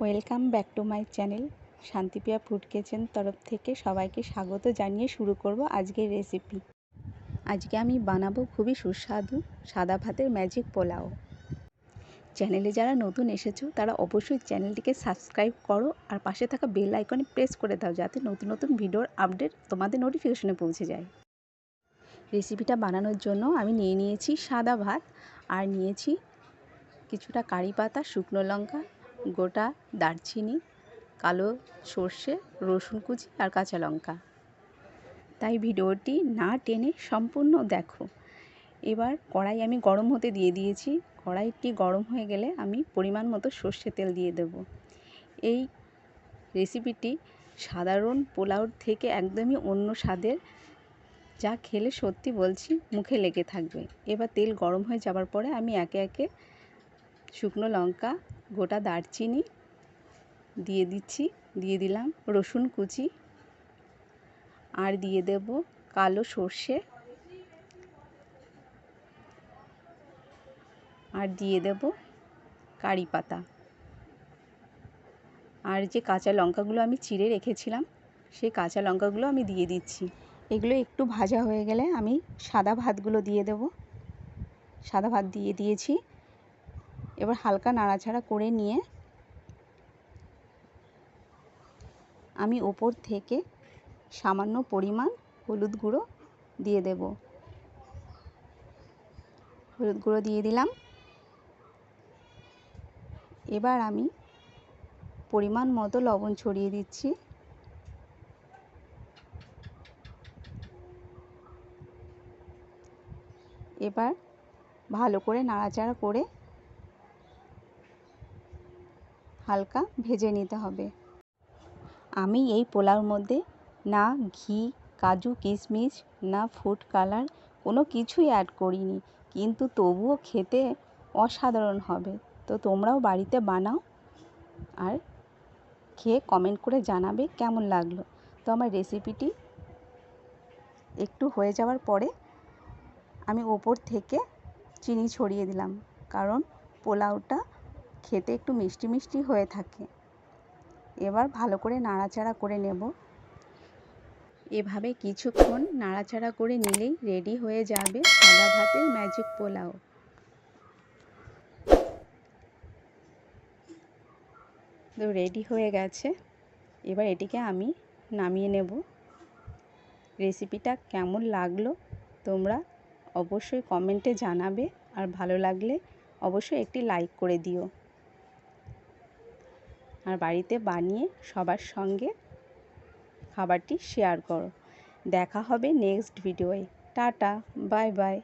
Welcome back to my channel Shantipriya food kitchen তরফ থেকে সবাইকে স্বাগত জানিয়ে শুরু করব আজকের রেসিপি। আজকে আমি বানাবো খুবই সুস্বাদু সাদা ভাতের ম্যাজিক পোলাও। চ্যানেলে যারা নতুন এসেছো তারা অবশ্যই চ্যানেলটিকে সাবস্ক্রাইব করো আর পাশে থাকা বেল আইকনে প্রেস করে দাও যাতে নতুন নতুন ভিডিওর আপডেট তোমাদের নোটিফিকেশনে পৌঁছে যায়। রেসিপিটা বানানোর জন্য আমি নিয়ে নিয়েছি সাদা ভাত আর নিয়েছি কিছুটা কারি পাতা, শুকনো লঙ্কা, গোটা দারচিনি, কালো সর্ষে, রসুন কুচি আর কাঁচা লঙ্কা। তাই ভিডিওটি না টেনে সম্পূর্ণ দেখো। এবার কড়াই আমি গরম হতে দিয়ে দিয়েছি। কড়াইটি গরম হয়ে গেলে আমি পরিমাণ মতো সর্ষে তেল দিয়ে দেব। এই রেসিপিটি সাধারণ পোলাওর থেকে একদমই অন্য স্বাদের, যা খেলে সত্যি বলছি মুখে লেগে থাকবে। এবার তেল গরম হয়ে যাওয়ার পরে আমি একে একে শুকনো লঙ্কা, গোটা দারচিনি দিয়ে দিচ্ছি, দিয়ে দিলাম রসুন কুচি আর দিয়ে দেব কালো সর্ষে আর দিয়ে দেব কারি পাতা আর যে কাঁচা লঙ্কাগুলো আমি চিড়ে রেখেছিলাম সেই কাঁচা লঙ্কাগুলো আমি দিয়ে দিচ্ছি। এগুলো একটু ভাজা হয়ে গেলে আমি সাদা ভাতগুলো দিয়ে দেব। সাদা ভাত দিয়ে দিয়েছি। এবার হালকা নাড়াচাড়া করে নিয়ে আমি ওপর থেকে সামান্য পরিমাণ হলুদ গুঁড়ো দিয়ে দেব। হলুদ গুঁড়ো দিয়ে দিলাম। এবার আমি পরিমাণ মতো লবণ ছড়িয়ে দিচ্ছি। এবার ভালো করে নাড়াচাড়া করে হালকা ভেজে নিতে হবে। আমি এই পোলাওর মধ্যে না ঘি, কাজু, কিশমিশ, না ফুড কালার কোনো কিছুই অ্যাড করিনি, কিন্তু তবুও খেতে অসাধারণ হবে। তো তোমরাও বাড়িতে বানাও আর খেয়ে কমেন্ট করে জানাবে কেমন লাগলো। তো আমার রেসিপিটি একটু হয়ে যাওয়ার পরে আমি ওপর থেকে চিনি ছড়িয়ে দিলাম, কারণ পোলাওটা খেতে একটু মিষ্টি মিষ্টি হয়ে থাকে। এবার ভালো করে নাড়াচাড়া করে নেব। এভাবে কিছুক্ষণ নাড়াচাড়া করে নিলেই রেডি হয়ে যাবে সাদা ভাতের ম্যাজিক পোলাও। তো রেডি হয়ে গেছে। এবার এটিকে আমি নামিয়ে নেব। রেসিপিটা কেমন লাগলো তোমরা অবশ্যই কমেন্টে জানাবে, আর ভালো লাগলে অবশ্যই একটি লাইক করে দিও আর বাড়িতে বানিয়ে সবার সঙ্গে খাবারটি শেয়ার করো। দেখা হবে নেক্সট ভিডিওয়ে। Tata, bye by.